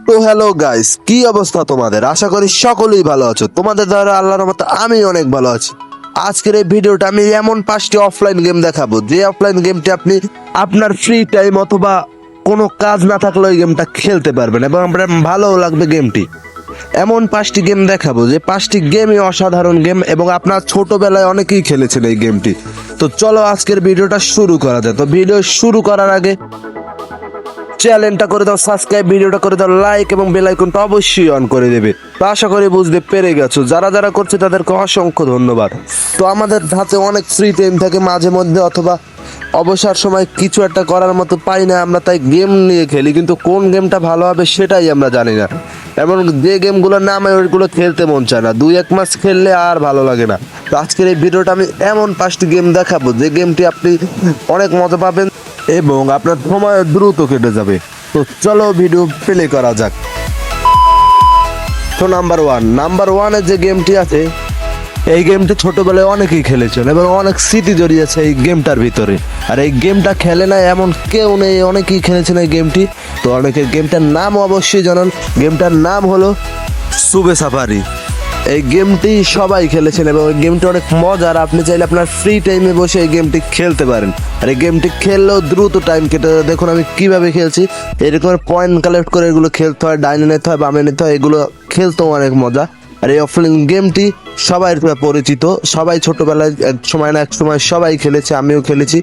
তো hello guys, কি অবস্থা তোমাদের? আশা করি সকলেই ভালো আছো। তোমাদের দ্বারা আল্লাহর রহমতে আমি অনেক ভালো আছি। আজকের এই ভিডিওটা আমি এমন 5টি অফলাইন গেম দেখাবো, যে অফলাইন গেমটি আপনি আপনার ফ্রি টাইম অথবা কোনো কাজ না থাকলে ওই গেমটা খেলতে পারবেন এবং আপনার ভালোও লাগবে গেমটি। এমন 5টি গেম দেখাবো যে 5টি গেমই অসাধারণ গেম এবং আপনার ছোটবেলায় অনেকেই খেলেছেন এই গেমটি। তো চলো আজকের ভিডিওটা শুরু করা যায়। তো ভিডিও শুরু করার আগে চ্যানেলটা করে দাও সাবস্ক্রাইব, ভিডিওটা করে দাও লাইক এবং বেল আইকনটা অবশ্যই অন করে দেবে। তো আশা করি বুঝতে পেরে গেছো, যারা যারা করছে তাদেরকে অসংখ্য ধন্যবাদ। তো আমাদের হাতে অনেক ফ্রি টাইম থাকে মাঝে মধ্যে, অথবা অবসর সময় কিছু একটা করার মতো পাই না, আমরা তাই গেম নিয়ে খেলি, কিন্তু কোন গেমটা ভালো হবে সেটাই আমরা জানি না। এমন যে গেমগুলোর নাম ওইগুলো খেলতে মন চায় না, 2-1 মাস খেললে আর ভালো লাগে না। তো আজকের এই ভিডিওটা আমি এমন 5টি গেম দেখাবো যে গেমটি আপনি অনেক মজা পাবেন এবং আপনার সময় দ্রুত কেটে যাবে। তো চলো ভিডিও প্লে করা যাক। তো নাম্বার ওয়ানে যে গেমটি আছে, এই গেমটি ছোটবেলায় অনেকেই খেলেছেন এবং অনেক স্মৃতি জড়িয়েছে এই গেমটার ভিতরে। আর এই গেমটা খেলে না এমন কেউ নেই, অনেকেই খেলেছেন এই গেমটি। তো অনেকের গেমটার নাম অবশ্যই জানান, গেমটার নাম হলো সুবে সাফারি। এই গেমটি সবাই খেলেছেন এবং এই গেমটি অনেক মজার। আপনি চাইলে আপনার ফ্রি টাইমে বসে এই গেমটি খেলতে পারেন। আর এই গেমটি খেললেও দ্রুত টাইম কেটে যাবে। দেখুন আমি কিভাবে খেলছি, এরকম পয়েন্ট কালেক্ট করে এগুলো খেলতে হয়, ডাইনে নিতে হয়, বামে নিতে হয়, এগুলো খেলতেও অনেক মজা। আর এই অফলাইন গেমটি সবাই পরিচিত, সবাই ছোটবেলায় এক সময় না এক সময় সবাই খেলেছে, আমিও খেলেছি।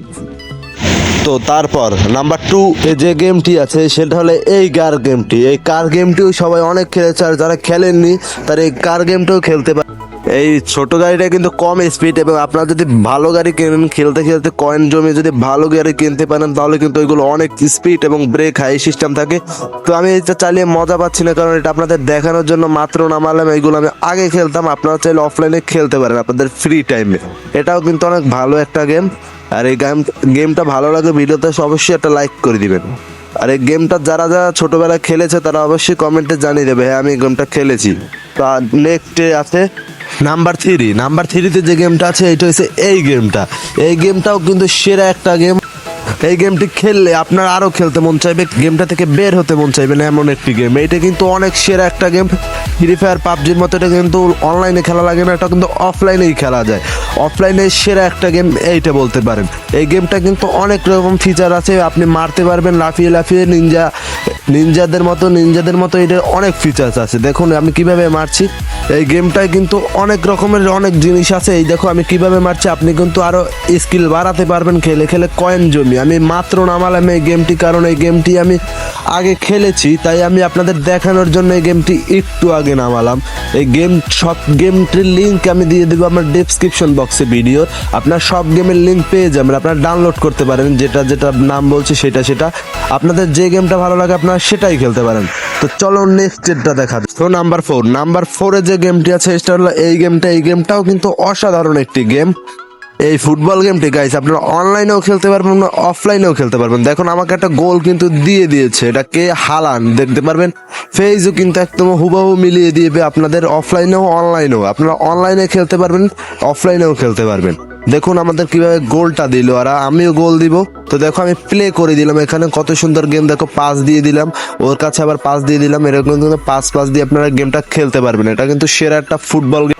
তো তারপর নাম্বার 2 যে গেমটি আছে সেটা হলো এই কার গেমটি। এই কার গেমটিও সবাই অনেক খেলেছে, আর যারা খেলেননি তারা এই কার গেমটাও খেলতে পারে। এই ছোট গাড়িটা কিন্তু কম স্পিড এবং আপনারা যদি ভালো গাড়ি কেনেন, খেলতে খেলতে কয়েন জমে যদি ভালো গাড়ি কিনতে পারেন তাহলে কিন্তু ওইগুলো অনেক স্পিড এবং ব্রেক হাই সিস্টেম থাকে। তো আমি এটা চালিয়ে মজা পাচ্ছি না, কারণ এটা আপনাদের দেখানোর জন্য মাত্র নামালাম। এইগুলো আমি আগে খেলতাম, আপনারা চাইলে অফলাইনে খেলতে পারেন আপনাদের ফ্রি টাইমে। এটাও কিন্তু অনেক ভালো একটা গেম। আর এই গেমটা ভালো লাগে ভিডিওতে অবশ্যই একটা লাইক করে দিবেন। আর এই গেমটা যারা যারা ছোটবেলায় খেলেছে তারা অবশ্যই কমেন্টে জানিয়ে দেবে, হ্যাঁ আমি এই গেমটা খেলেছি। তা নেক্সটে আছে নাম্বার থ্রিতে যে গেমটা আছে এটা হচ্ছে এই গেমটাও কিন্তু সেরা একটা গেম। এই গেমটি খেললে আপনার আরো খেলতে মন চাইবে, গেমটা থেকে বের হতে মন চাইবে না, এমন একটি গেম। এইটা কিন্তু অনেক সেরা একটা গেম। ফ্রি ফায়ার পাবজির মতো এটা কিন্তু অনলাইনে খেলা লাগে না, এটা কিন্তু অফলাইনেই খেলা যায়। অফলাইনে সেরা একটা গেম এইটা বলতে পারেন। এই গেমটা কিন্তু অনেক রকম ফিচার আছে, আপনি মারতে পারবেন লাফিয়ে লাফিয়ে, নিনজাদের মতো এটা অনেক ফিচার্স আছে। দেখুন আমি কিভাবে মারছি, এই গেমটায় কিন্তু অনেক রকমের অনেক জিনিস আছে। এই দেখো আমি কিভাবে মারছি, আপনি কিন্তু আরো স্কিল বাড়াতে পারবেন খেলে খেলে, কয়েন জমি। আমি মাত্র নামালাম এই গেমটি, কারণ এই গেমটি আমি আগে খেলেছি, তাই আমি আপনাদের দেখানোর জন্য এই গেমটি একটু আগে নামালাম। এই সব গেমটির লিঙ্ক আমি দিয়ে দেবো আমার ডেসক্রিপশন বক্সে ভিডিওর। আপনার সব গেমের লিঙ্ক পেয়ে যাবেন, আপনারা ডাউনলোড করতে পারেন, যেটা নাম বলছি সেটা আপনাদের যে গেমটা ভালো লাগে আপনারা সেটাই খেলতে পারেন। তো চলো নেক্সট যেটা দেখা যায়। তো নাম্বার ফোরে যে গেমটি আছে সেটা হলো এই গেমটাও কিন্তু অসাধারণ একটি গেম। এই ফুটবল গেমটি গাইস আপনারা অনলাইনেও খেলতে পারবেন, অফলাইনেও খেলতে পারবেন। দেখুন আমাকে একটা গোল কিন্তু দিয়ে দিয়েছে, এটা কে? হালান্ড। দেখতে পারবেন ফেজও কিন্তু একদম হুবহু মিলিয়ে দিবে আপনাদের, অফলাইনেও অনলাইনেও। আপনারা অনলাইনে খেলতে পারবেন, অফলাইনেও খেলতে পারবেন। দেখুন আমাদের কিভাবে গোলটা দিল, আর আমিও গোল দিব। তো দেখো আমি প্লে করে দিলাম, এখানে কত সুন্দর গেম। দেখো পাস দিয়ে দিলাম, ওর কাছে আবার পাস দিয়ে দিলাম, এরকম কিন্তু পাস দিয়ে আপনারা গেমটা খেলতে পারবেন। এটা কিন্তু সেরা একটা ফুটবল গেম।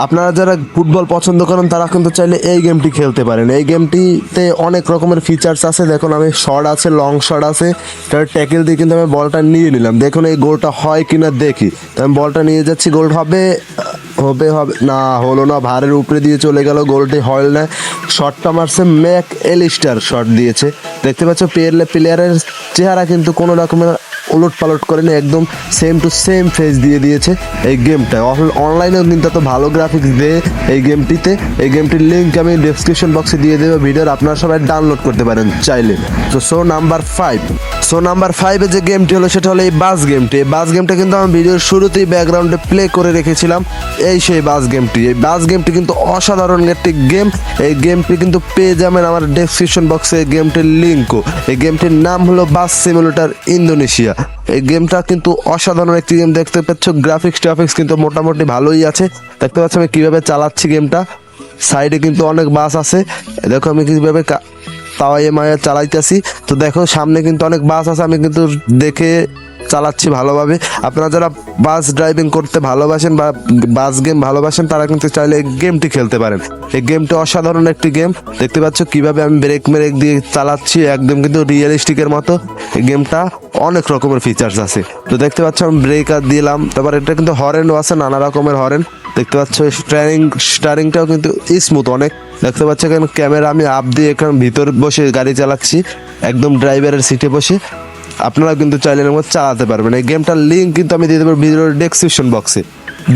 আপনারা যারা ফুটবল পছন্দ করেন তারা কিন্তু চাইলে এই গেমটি খেলতে পারেন। এই গেমটিতে অনেক রকমের ফিচার্স আছে। দেখুন আমি শট আছে, লং শট আছে, তার ট্যাকেল দিয়ে কিন্তু আমি বলটা নিয়ে নিলাম। দেখুন এই গোলটা হয় কিনা দেখি। তো আমি বলটা নিয়ে যাচ্ছি, গোল হবে না, হলো না, ভারের উপরে দিয়ে চলে গেল, গোলটি হল না। শটটা মারছে ম্যাক এলিস্টার, শট দিয়েছে। দেখতে পাচ্ছ প্লেয়ারের চেহারা কিন্তু কোনো রকমের উলট পালট করেনি, একদম সেম টু সেম ফেস দিয়ে দিয়েছে। এই গেমটা অনলাইনেও কিন্তু এত ভালো গ্রাফিক্স দেয় এই গেমটিতে। এই গেমটির লিঙ্ক আমি ডেসক্রিপশন বক্সে দিয়ে দেবো ভিডিওর, আপনারা সবাই ডাউনলোড করতে পারেন চাইলে। তো নাম্বার 5 যে গেমটি হলো সেটা হলো এই বাস গেমটি। এই বাস গেমটা কিন্তু আমি ভিডিওর শুরুতেই ব্যাকগ্রাউন্ডে প্লে করে রেখেছিলাম। এই সেই বাস গেমটি কিন্তু অসাধারণ একটি গেম। এই গেমটি কিন্তু পেয়ে যাবেন আমার ডেসক্রিপশন বক্সে এই গেমটির লিঙ্কও। এই গেমটির নাম হলো বাস সিমুলেটর ইন্দোনেশিয়া। এই গেমটা কিন্তু অসাধারণ একটি গেম। দেখতে পাচ্ছ গ্রাফিক্স কিন্তু মোটামুটি ভালোই আছে। দেখতে পাচ্ছ আমি কিভাবে চালাচ্ছি গেমটা, সাইডে কিন্তু অনেক বাস আছে। দেখো আমি কিভাবে তাওয়াইয়ে মায়া চালাইতেছি। তো দেখো সামনে কিন্তু অনেক বাস আছে, আমি কিন্তু দেখে চালাচ্ছি ভালোভাবে। আপনারা যারা বাস ড্রাইভিং করতে ভালোবাসেন বা বাস গেম ভালোবাসেন তারা কিন্তু চাইলে এই গেমটি খেলতে পারেন। এই গেমটি অসাধারণ একটি গেম। দেখতে পাচ্ছ কিভাবে আমি ব্রেক মেরেক দিয়ে চালাচ্ছি, একদম কিন্তু রিয়েলিস্টিকের মতো। এই গেমটা অনেক রকমের ফিচার্স আছে। তো দেখতে পাচ্ছ আমি ব্রেকার দিলাম, তারপর এটা কিন্তু হরেনও আছে, নানা রকমের হরেন। দেখতে পাচ্ছ স্টারিংটাও কিন্তু স্মুথ অনেক। দেখতে পাচ্ছ এখানে ক্যামেরা আমি আপ দিয়ে এখানে ভিতর বসে গাড়ি চালাচ্ছি, একদম ড্রাইভারের সিটে বসে। আপনারা কিন্তু চাইলে এর মধ্যে চালাতে পারবেন। এই গেমটার লিঙ্ক কিন্তু আমি দিয়ে দেবো ভিডিওর ডেসক্রিপশন বক্সে।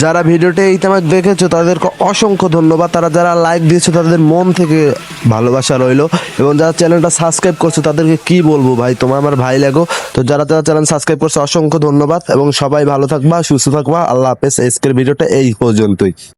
যারা ভিডিওটা এই তেমন দেখেছো তাদেরকে অসংখ্য ধন্যবাদ। তারা যারা লাইক দিয়েছো তাদের মন থেকে ভালোবাসা রইলো, এবং যারা চ্যানেলটা সাবস্ক্রাইব করছো তাদেরকে কি বলবো ভাই, তোমার আমার ভাই লাগো। তো যারা যারা চ্যানেল সাবস্ক্রাইব করছো অসংখ্য ধন্যবাদ, এবং সবাই ভালো থাকবা, সুস্থ থাকবা। আল্লাহ হাফেজ। আজকের ভিডিওটা এই পর্যন্তই।